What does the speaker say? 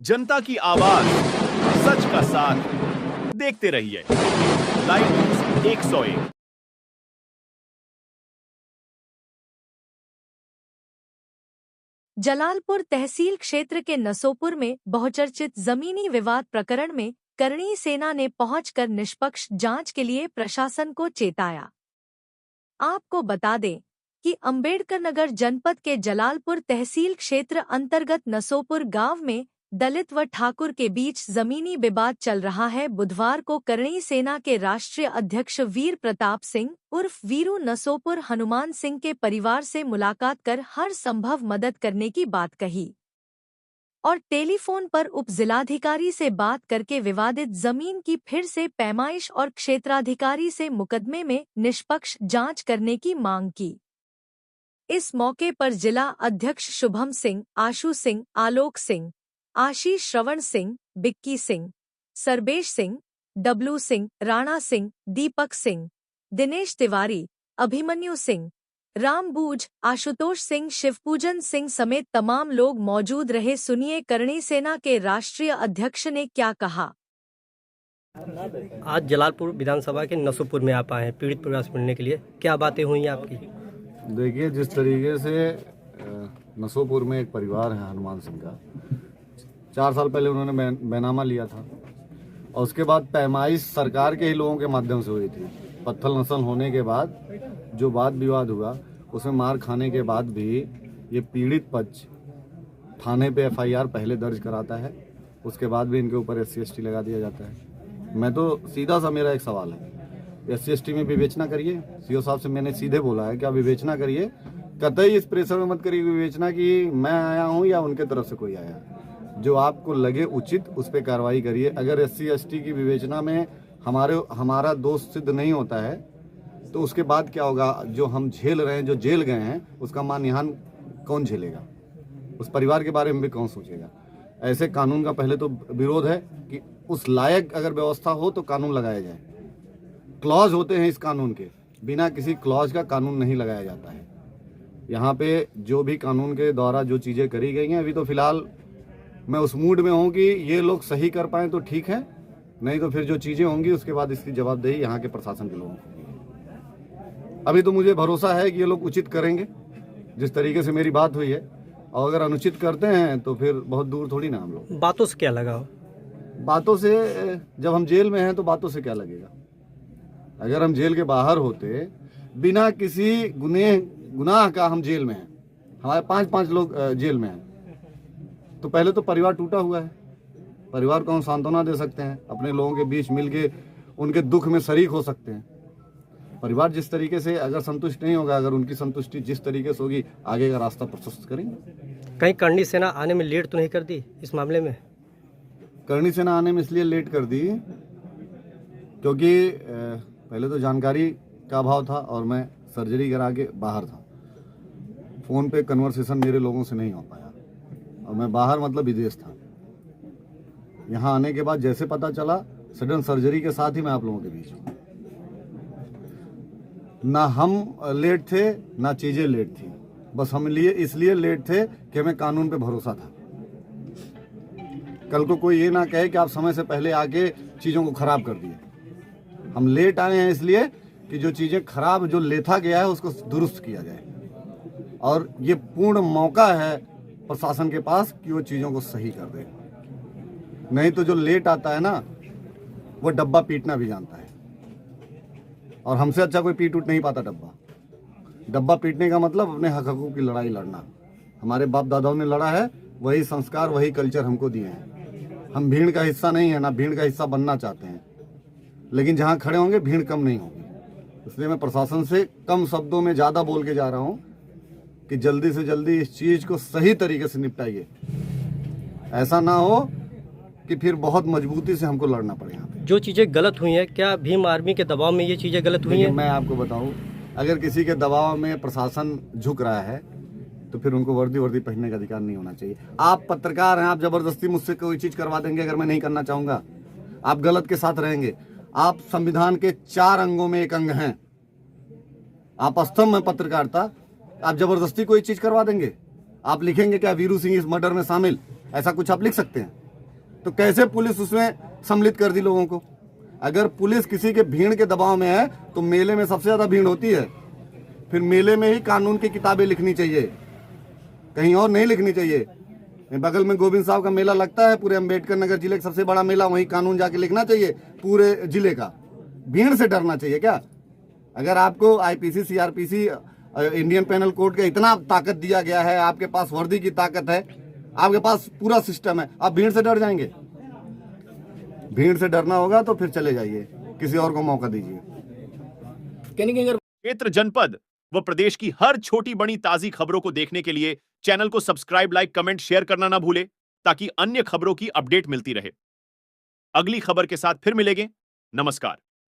जनता की आवाज, सच का साथ। देखते रहिए लाइव न्यूज 101। जलालपुर तहसील क्षेत्र के नसोपुर में बहुचर्चित जमीनी विवाद प्रकरण में करणी सेना ने पहुंचकर निष्पक्ष जांच के लिए प्रशासन को चेताया। आपको बता दें कि अंबेडकर नगर जनपद के जलालपुर तहसील क्षेत्र अंतर्गत नसोपुर गांव में दलित व ठाकुर के बीच जमीनी विवाद चल रहा है। बुधवार को करणी सेना के राष्ट्रीय अध्यक्ष वीर प्रताप सिंह उर्फ वीरू नसोपुर हनुमान सिंह के परिवार से मुलाकात कर हर संभव मदद करने की बात कही और टेलीफोन पर उप जिलाधिकारी से बात करके विवादित जमीन की फिर से पैमाइश और क्षेत्राधिकारी से मुकदमे में निष्पक्ष जांच करने की मांग की। इस मौके पर जिला अध्यक्ष शुभम सिंह, आशु सिंह, आलोक सिंह, आशीष श्रवण सिंह, बिक्की सिंह, सरबेश सिंह, डब्लू सिंह, राणा सिंह, दीपक सिंह, दिनेश तिवारी, अभिमन्यु सिंह, राम बूझ, आशुतोष सिंह, शिवपूजन सिंह समेत तमाम लोग मौजूद रहे। सुनिए करणी सेना के राष्ट्रीय अध्यक्ष ने क्या कहा। आज जलालपुर विधानसभा के नसोपुर में आप आए हैं पीड़ित परिवार से मिलने के लिए, क्या बातें हुई हैं आपकी? देखिए, जिस तरीके से नसोपुर में एक परिवार है हनुमान सिंह का, 4 साल पहले उन्होंने बैनामा लिया था और उसके बाद पैमाइश सरकार के ही लोगों के माध्यम से हुई थी। पत्थर नस्ल होने के बाद जो वाद विवाद हुआ, उसमें मार खाने के बाद भी ये पीड़ित पक्ष थाने पे FIR पहले दर्ज कराता है, उसके बाद भी इनके ऊपर SC/ST लगा दिया जाता है। मैं तो सीधा सा मेरा एक सवाल है, SC/ST में विवेचना करिए। CO साहब से मैंने सीधे बोला है कि आप विवेचना करिए, कतई इस प्रेशर में मत करिए विवेचना कि मैं आया हूँ या उनके तरफ से कोई आया। जो आपको लगे उचित उस पर कार्रवाई करिए। अगर SC/ST की विवेचना में हमारा दोष सिद्ध नहीं होता है तो उसके बाद क्या होगा? जो हम झेल रहे हैं, जो जेल गए हैं, उसका मानहानि कौन झेलेगा? उस परिवार के बारे में भी कौन सोचेगा? ऐसे कानून का पहले तो विरोध है कि उस लायक अगर व्यवस्था हो तो कानून लगाया जाए। क्लॉज होते हैं इस कानून के, बिना किसी क्लॉज का कानून नहीं लगाया जाता है। यहाँ पे जो भी कानून के द्वारा जो चीज़ें करी गई हैं, अभी तो फिलहाल मैं उस मूड में हूँ कि ये लोग सही कर पाएँ तो ठीक है, नहीं तो फिर जो चीज़ें होंगी उसके बाद इसकी जवाबदेही यहाँ के प्रशासन के लोगों को। अभी तो मुझे भरोसा है कि ये लोग उचित करेंगे जिस तरीके से मेरी बात हुई है, और अगर अनुचित करते हैं तो फिर बहुत दूर थोड़ी ना हम लोग। बातों से क्या लगा? बातों से, जब हम जेल में हैं तो बातों से क्या लगेगा? अगर हम जेल के बाहर होते, बिना किसी गुनाह का हम जेल में हैं, हमारे 5-5 लोग जेल में हैं, तो पहले तो परिवार टूटा हुआ है। परिवार को हम सांत्वना दे सकते हैं, अपने लोगों के बीच मिलके उनके दुख में शरीक हो सकते हैं। परिवार जिस तरीके से अगर संतुष्ट नहीं होगा, अगर उनकी संतुष्टि जिस तरीके से होगी, आगे का रास्ता प्रशस्त करेंगे। कहीं करणी सेना आने में लेट तो नहीं कर दी इस मामले में? करणी सेना आने में इसलिए लेट कर दी क्योंकि पहले तो जानकारी का अभाव था और मैं सर्जरी करा के बाहर था। फ़ोन पे कन्वर्सेशन मेरे लोगों से नहीं हो पाया और मैं बाहर मतलब विदेश था। यहाँ आने के बाद जैसे पता चला, सडन सर्जरी के साथ ही मैं आप लोगों के बीच हूँ। ना हम लेट थे, ना चीज़ें लेट थी, बस हम इसलिए लेट थे कि हमें कानून पे भरोसा था। कल को कोई ये ना कहे कि आप समय से पहले आके चीज़ों को खराब कर दिए। हम लेट आए हैं इसलिए कि जो चीज़ें खराब जो लेथा गया है उसको दुरुस्त किया जाए, और ये पूर्ण मौका है प्रशासन के पास कि वो चीज़ों को सही कर दे। नहीं तो जो लेट आता है ना, वो डब्बा पीटना भी जानता है, और हमसे अच्छा कोई पीट उठ नहीं पाता डब्बा पीटने का मतलब अपने हक हकूक़ की लड़ाई लड़ना। हमारे बाप दादाओं ने लड़ा है, वही संस्कार वही कल्चर हमको दिए हैं। हम भीड़ का हिस्सा नहीं है, ना भीड़ का हिस्सा बनना चाहते हैं, लेकिन जहाँ खड़े होंगे भीड़ कम नहीं होगी। इसलिए मैं प्रशासन से कम शब्दों में ज़्यादा बोल के जा रहा हूँ कि जल्दी से जल्दी इस चीज़ को सही तरीके से निपटाइए। ऐसा ना हो कि फिर बहुत मजबूती से हमको लड़ना पड़े। यहाँ पे जो चीज़ें गलत हुई हैं, क्या भीम आर्मी के दबाव में ये चीज़ें गलत हुई हैं? मैं आपको बताऊं, अगर किसी के दबाव में प्रशासन झुक रहा है तो फिर उनको वर्दी पहनने का अधिकार नहीं होना चाहिए। आप पत्रकार हैं, आप जबरदस्ती मुझसे कोई चीज़ करवा देंगे अगर मैं नहीं करना चाहूँगा। आप गलत के साथ रहेंगे। आप संविधान के 4 अंगों में एक अंग हैं, आप स्तंभ में पत्रकारिता। आप जबरदस्ती कोई चीज़ करवा देंगे? आप लिखेंगे क्या वीरू सिंह इस मर्डर में शामिल? ऐसा कुछ आप लिख सकते हैं? तो कैसे पुलिस उसमें सम्मिलित कर दी लोगों को? अगर पुलिस किसी के भीड़ के दबाव में है तो मेले में सबसे ज्यादा भीड़ होती है, फिर मेले में ही कानून की किताबें लिखनी चाहिए, कहीं और नहीं लिखनी चाहिए। बगल में गोविंद साहब का मेला लगता है, पूरे अंबेडकर नगर जिले का सबसे बड़ा मेला, वहीं कानून जाके लिखना चाहिए पूरे जिले का। भीड़ से डरना चाहिए क्या? अगर आपको IPC, CrPC, Indian penal code का इतना ताकत दिया गया है, आपके पास वर्दी की ताकत है, आपके पास पूरा सिस्टम है, आप भीड़ से डर जाएंगे? भीड़ से डरना होगा तो फिर चले जाइए, किसी और को मौका दीजिए। क्षेत्र, जनपद व प्रदेश की हर छोटी बड़ी ताजी खबरों को देखने के लिए चैनल को सब्सक्राइब, लाइक, कमेंट, शेयर करना ना भूले, ताकि अन्य खबरों की अपडेट मिलती रहे। अगली खबर के साथ फिर मिलेंगे। नमस्कार।